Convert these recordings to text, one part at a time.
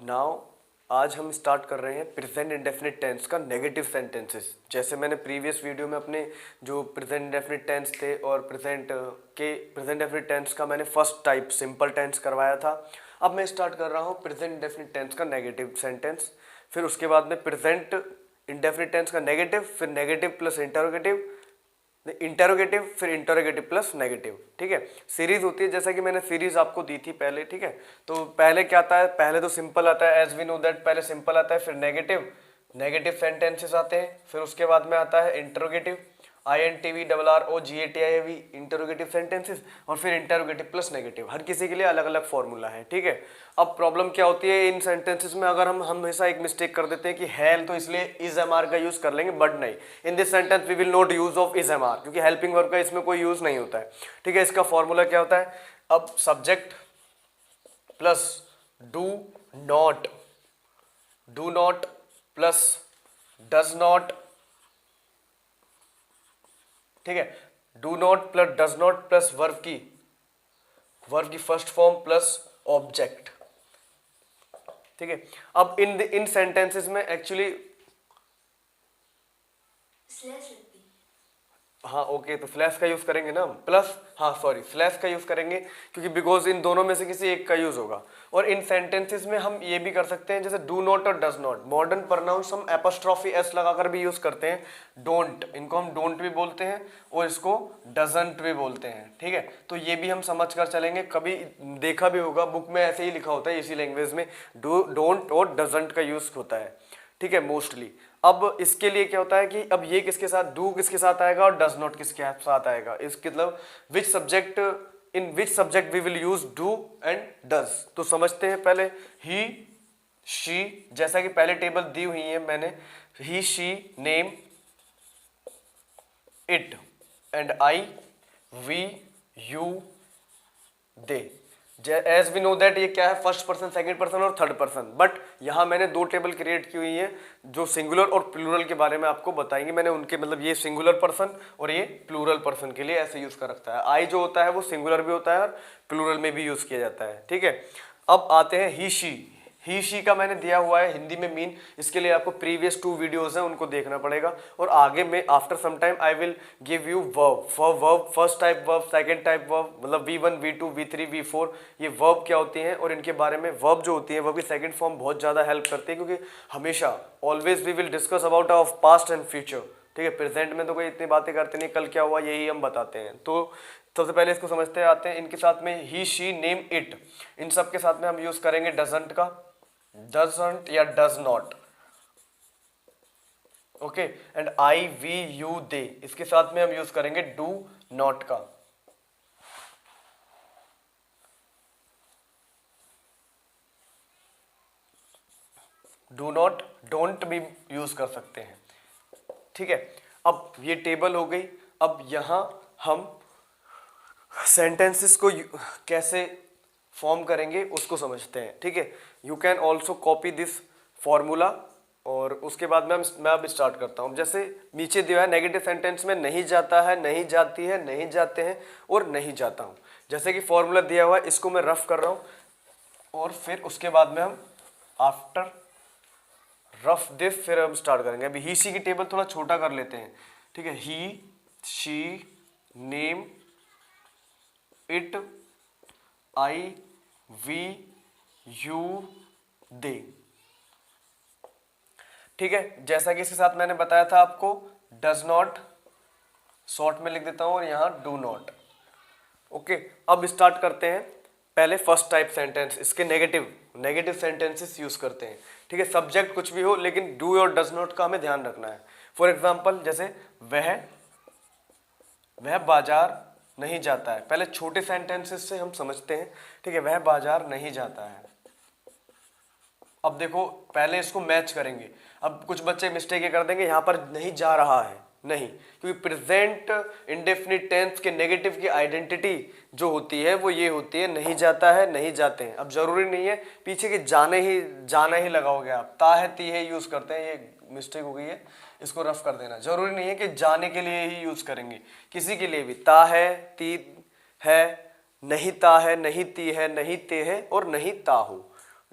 Now आज हम start कर रहे हैं प्रेजेंट इंडेफिनिट टेंस का नेगेटिव सेंटेंसेस। जैसे मैंने प्रीवियस वीडियो में अपने जो प्रेजेंट इंडेफिनिट टेंस थे और प्रेजेंट इंडेफिनिट टेंस का मैंने फर्स्ट टाइप सिंपल टेंस करवाया था। अब मैं स्टार्ट कर रहा हूँ प्रेजेंट इंडेफिनिट टेंस का नेगेटिव सेंटेंस, फिर उसके बाद में प्रेजेंट इंडेफिनिट टेंस का नेगेटिव, फिर नेगेटिव प्लस इंटरोगेटिव, इंटरोगेटिव, फिर इंटरोगेटिव प्लस नेगेटिव। ठीक है, सीरीज होती है जैसा कि मैंने सीरीज आपको दी थी पहले। ठीक है, तो पहले क्या आता है, पहले तो सिंपल आता है, एज वी नो दैट पहले सिंपल आता है, फिर नेगेटिव सेंटेंसेस आते हैं, फिर उसके बाद में आता है इंटरोगेटिव, INTVRROGATIV इंटरोगेटिव सेंटेंसेस, और फिर इंटरोगेटिव प्लस नेगेटिव। हर किसी के लिए अलग अलग फॉर्मूला है। ठीक है, अब प्रॉब्लम क्या होती है इन सेंटेंसेस में, अगर हम हमेशा एक मिस्टेक कर देते हैं कि है तो इसलिए इज एम आर का यूज कर लेंगे, बट नहीं, in this sentence we will not use of is am are, क्योंकि हेल्पिंग वर्ब का इसमें कोई यूज नहीं होता है। ठीक है, इसका फॉर्मूला क्या होता है, अब subject plus do not plus does not. ठीक है, do not plus does not plus verb की फर्स्ट फॉर्म प्लस ऑब्जेक्ट। ठीक है, अब इन सेंटेंसेस में एक्चुअली हाँ ओके, तो फ्लैश का यूज करेंगे ना प्लस, हाँ सॉरी स्लैश का यूज करेंगे, क्योंकि बिकॉज इन दोनों में से किसी एक का यूज होगा। और इन सेंटेंसेस में हम ये भी कर सकते हैं, जैसे डू नॉट और डज नॉट, मॉडर्न प्रोनाउंस हम एपोस्ट्रॉफी एस लगाकर भी यूज करते हैं। डोंट, इनको हम डोंट भी बोलते हैं और इसको डजंट भी बोलते हैं। ठीक है, तो ये भी हम समझ कर चलेंगे, कभी देखा भी होगा बुक में ऐसे ही लिखा होता है इसी लैंग्वेज में, डोंट और डजंट का यूज होता है। ठीक है, मोस्टली। अब इसके लिए क्या होता है कि अब ये किसके साथ, डू किसके साथ आएगा और डज नॉट किसके साथ आएगा, इसके मतलब which subject, in which subject we will use do and does. तो समझते हैं पहले, ही शी, जैसा कि पहले टेबल दी हुई है मैंने, he she name it and I we you they. As we know that ये क्या है, फर्स्ट पर्सन, सेकंड पर्सन और थर्ड पर्सन, बट यहां मैंने दो टेबल क्रिएट की हुई है जो सिंगुलर और प्लूरल के बारे में आपको बताएंगे। मैंने उनके मतलब ये सिंगुलर पर्सन और ये प्लूरल पर्सन के लिए ऐसे यूज कर रखता है। आई जो होता है वो सिंगुलर भी होता है और प्लूरल में भी यूज किया जाता है। ठीक है, अब आते हैं ही शी का मैंने दिया हुआ है हिंदी में मीन, इसके लिए आपको प्रीवियस 2 वीडियोस हैं उनको देखना पड़ेगा। और आगे में after some time I will give you verb, first type verb, second type verb, मतलब V1 V2 V3 V4 ये वर्ब क्या होती हैं और इनके बारे में। वर्ब जो होती है वर्ब की सेकंड फॉर्म बहुत ज़्यादा हेल्प करती है, क्योंकि हमेशा always we will discuss about our past and future. ठीक है, प्रेजेंट में तो कोई इतनी बातें करते नहीं, कल क्या हुआ यही हम बताते हैं। तो सबसे पहले इसको समझते आते हैं। इनके साथ में ही शी नेम इट, इन सब के साथ में हम यूज करेंगे डजंट का, डजंट या does not. Okay, and I we you they, इसके साथ में हम यूज करेंगे डू नॉट का। डू नॉट, डोंट भी यूज कर सकते हैं। ठीक है, अब ये टेबल हो गई। अब यहां हम सेंटेंसेस को कैसे फॉर्म करेंगे उसको समझते हैं। ठीक है, you can also copy this formula, और उसके बाद में मैं अब स्टार्ट करता हूँ। जैसे नीचे दिया है नेगेटिव सेंटेंस में नहीं जाता है, नहीं जाती है, नहीं जाते हैं और नहीं जाता हूँ। जैसे कि फॉर्मूला दिया हुआ है इसको मैं रफ कर रहा हूँ, और फिर उसके बाद में हम आफ्टर रफ दिस फिर हम स्टार्ट करेंगे। अभी ही शी की टेबल थोड़ा छोटा कर लेते हैं। ठीक है, he she name it I we you they. ठीक है, जैसा कि इसके साथ मैंने बताया था आपको, डज नॉट शॉर्ट में लिख देता हूं और यहां डू नॉट। ओके, अब स्टार्ट करते हैं। पहले फर्स्ट टाइप सेंटेंस, इसके नेगेटिव सेंटेंसेस यूज करते हैं। ठीक है, सब्जेक्ट कुछ भी हो लेकिन डू और डज नॉट का हमें ध्यान रखना है। फॉर एग्जाम्पल जैसे वह बाजार नहीं जाता है, पहले छोटे सेंटेंसेस से हम समझते हैं। ठीक है, वह बाजार नहीं जाता है। अब देखो पहले इसको मैच करेंगे। अब कुछ बच्चे मिस्टेक ये कर देंगे, यहां पर नहीं जा रहा है, नहीं, क्योंकि प्रेजेंट इंडेफिनिट टेंस के नेगेटिव की आइडेंटिटी जो होती है वो ये होती है, नहीं जाता है, नहीं जाते हैं। अब जरूरी नहीं है पीछे के जाना ही लगाओगे आप, ता है ती है यूज करते हैं, ये मिस्टेक हो गई है, इसको रफ कर देना। जरूरी नहीं है कि जाने के लिए ही यूज करेंगे, किसी के लिए भी ता है, ती है, नहीं ता है, नहीं ती है, नहीं ते है और नहीं ता हो,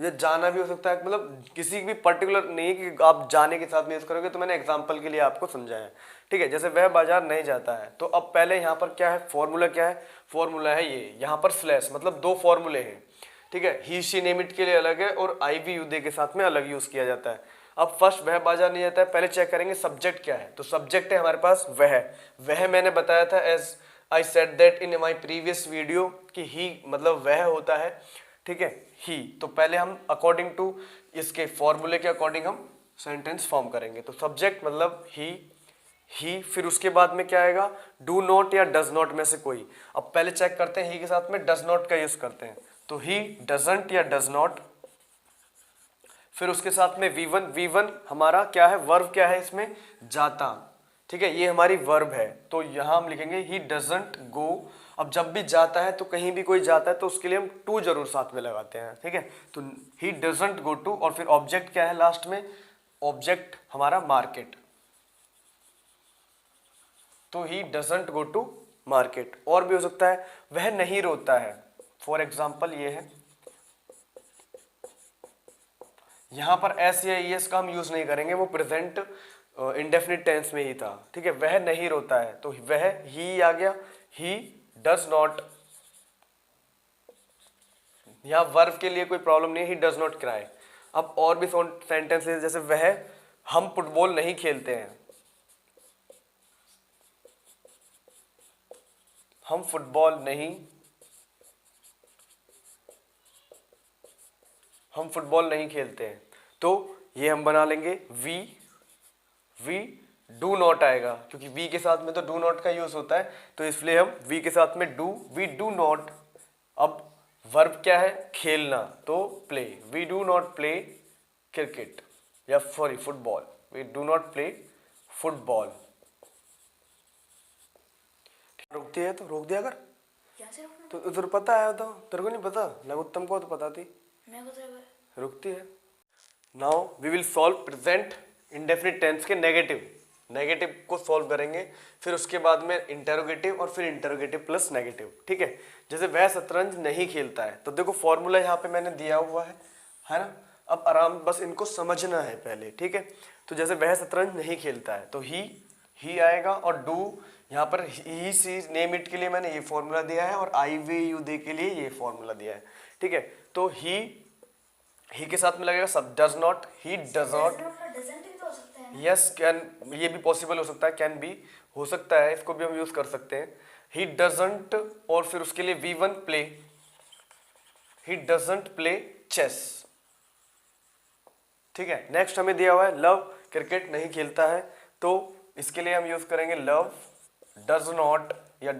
ये जाना भी हो सकता है, मतलब किसी भी पर्टिकुलर नहीं कि आप जाने के साथ में यूज करोगे, तो मैंने एग्जांपल के लिए आपको समझाया है, ठीक है। जैसे वह बाजार नहीं जाता है, तो अब पहले यहाँ पर क्या है, फॉर्मूला क्या है, फॉर्मूला है ये, यहाँ पर स्लैश, मतलब दो फॉर्मूले हैं, ठीक है। ही शी नेम इट के लिए अलग है और आई वी यू दे के साथ में अलग यूज किया जाता है। अब फर्स्ट वह बाजार नहीं जाता है, पहले चेक करेंगे सब्जेक्ट क्या है, तो सब्जेक्ट है हमारे पास वह मैंने बताया था as I said that in my previous video कि ही मतलब वह होता है, ठीक है, ही। तो पहले हम अकॉर्डिंग टू इसके फॉर्मूले के अकॉर्डिंग हम सेंटेंस फॉर्म करेंगे। तो सब्जेक्ट मतलब ही, फिर उसके बाद में क्या आएगा, डू नॉट या डज नॉट में से कोई। अब पहले चेक करते हैं ही के साथ में डज नॉट का यूज करते हैं, तो ही डजंट या डज नॉट। फिर उसके साथ में वी वन हमारा क्या है, वर्ब क्या है इसमें, जाता, ठीक है, ये हमारी वर्ब है, तो यहां हम लिखेंगे ही डजंट गो। अब जब भी जाता है तो कहीं भी कोई जाता है तो उसके लिए हम टू जरूर साथ में लगाते हैं, ठीक है। तो ही डजंट गो टू, और फिर ऑब्जेक्ट क्या है लास्ट में, ऑब्जेक्ट हमारा मार्केट, तो he doesn't go to market. और भी हो सकता है वह नहीं रोता है, फॉर एग्जाम्पल ये है, यहां पर एस या एस का हम यूज नहीं करेंगे, वो प्रेजेंट इंडेफिनिट टेंस में ही था, ठीक है। वह नहीं रोता है, तो वह ही आ गया, ही डज नॉट। यहां वर्ब के लिए कोई प्रॉब्लम नहीं है, ही डज नॉट क्राई। अब और भी सेंटेंसेस, जैसे वह हम फुटबॉल नहीं खेलते हैं, हम फुटबॉल नहीं, हम फुटबॉल नहीं खेलते हैं, तो ये हम बना लेंगे वी डू नॉट आएगा, क्योंकि वी के साथ में तो डू नॉट का यूज होता है, तो इसलिए हम वी के साथ में वी डू नॉट। अब वर्ब क्या है, खेलना, तो play, we do not play cricket, या sorry football, we do not play football. रुकती है तो रोक दिया कर, तो तुझे पता है, तो तेरे को नहीं पता, लघुत्तम को तो पता थी, रुकती है। Now we will solve present indefinite tense के नेगेटिव को सॉल्व करेंगे, फिर उसके बाद में इंटेरोगेटिव, और फिर इंटेरोगेटिव प्लस नेगेटिव, ठीक है। जैसे वह शतरंज नहीं खेलता है, तो देखो फॉर्मूला यहाँ पे मैंने दिया हुआ है ना। अब आराम बस इनको समझना है पहले, ठीक है। तो जैसे वह शतरंज नहीं खेलता है, तो ही आएगा, और डू यहाँ पर ही सी नेम इट के लिए मैंने ये फॉर्मूला दिया है, और आई वे यू दे के लिए ये फॉर्मूला दिया है, ठीक है। तो ही के साथ में लगेगा सब, does not, he does not, yes can, ये भी पॉसिबल हो सकता है, कैन भी हो सकता है, इसको भी हम यूज कर सकते हैं। ही डजंट, और फिर उसके लिए we won't play, he doesn't play chess, ठीक है। नेक्स्ट हमें दिया हुआ है लव क्रिकेट नहीं खेलता है, तो इसके लिए हम यूज करेंगे लव डज नॉट या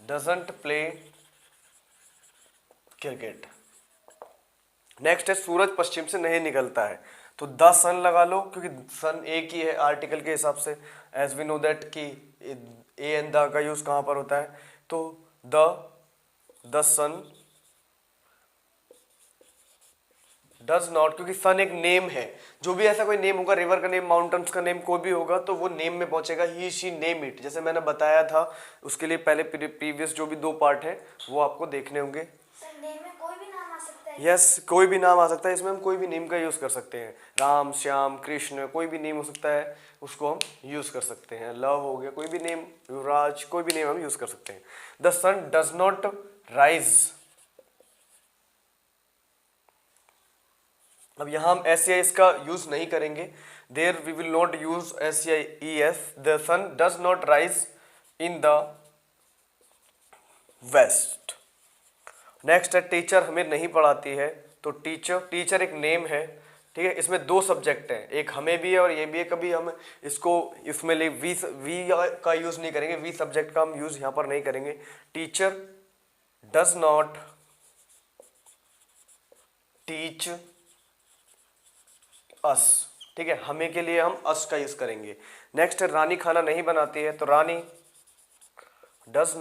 डजंट प्ले क्रिकेट। नेक्स्ट है सूरज पश्चिम से नहीं निकलता है, तो द सन लगा लो, क्योंकि सन एक ही है आर्टिकल के हिसाब से, एज वी नो दैट कि ए एंड द का यूज कहां पर होता है, तो द सन डज नॉट, क्योंकि सन एक नेम है, जो भी ऐसा कोई नेम होगा, रिवर का नेम, माउंटेन्स का नेम, कोई भी होगा, तो वो नेम में पहुंचेगा, ही शी नेम इट, जैसे मैंने बताया था। उसके लिए पहले प्रीवियस जो भी दो पार्ट है वो आपको देखने होंगे। यस कोई भी नाम आ सकता है, इसमें हम कोई भी नेम का यूज कर सकते हैं, राम श्याम कृष्ण, कोई भी नेम हो सकता है, उसको हम यूज कर सकते हैं। लव हो गया, कोई भी नेम, युवराज, कोई भी नेम हम यूज कर सकते हैं। The sun does not rise, अब यहां हम एस एस का यूज नहीं करेंगे, there we will not use S E S. The sun does not rise in the west. Next है टीचर हमें नहीं पढ़ाती है, तो टीचर एक नेम है, ठीक है। इसमें दो सब्जेक्ट हैं, एक हमें भी है और ये भी है। कभी हम इसको इसमें ले वी का यूज नहीं करेंगे, वी सब्जेक्ट का हम यूज यहां पर नहीं करेंगे। Teacher does not teach us, ठीक है, हमें के लिए हम अस का यूज करेंगे। नेक्स्ट है रानी खाना नहीं बनाती है, तो रानी डज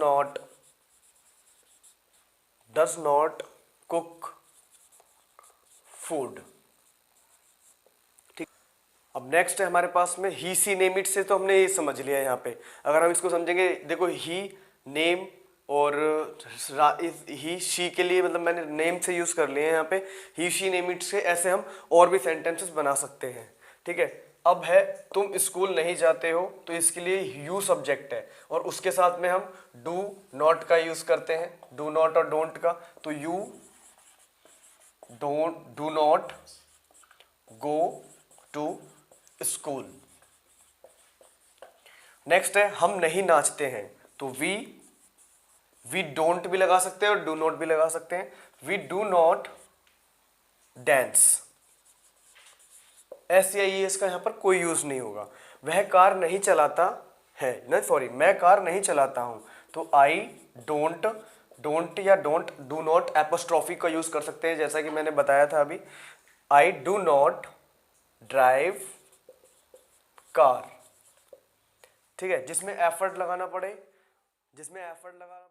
नॉट कुक फूड, ठीक। अब नेक्स्ट है हमारे पास में ही सी नेम इट से, तो हमने ये समझ लिया यहाँ पे। अगर हम इसको समझेंगे, देखो ही नेम और ही शी के लिए मतलब मैंने नेम से यूज़ कर लिए हैं यहाँ पे, ही शी नेम इट से, ऐसे हम और भी सेंटेंसेस बना सकते हैं। ठीक है, अब है तुम स्कूल नहीं जाते हो, तो इसके लिए यू सब्जेक्ट है और उसके साथ में हम डू नॉट का यूज़ करते हैं, डू नॉट और डोंट का। तो you do not go to school. Next है हम नहीं नाचते हैं, तो वी डोंट भी लगा सकते हैं और डू नॉट भी लगा सकते हैं। We do not dance, S या ई इसका यहां पर कोई यूज नहीं होगा। वह कार नहीं चलाता है, नहीं सॉरी, मैं कार नहीं चलाता हूं, तो आई डोंट या डोंट डू नॉट एपोस्ट्रॉफी का यूज कर सकते हैं, जैसा कि मैंने बताया था अभी। I do not drive car. ठीक है, जिसमें एफर्ट लगाना पड़े, जिसमें एफर्ट लगाना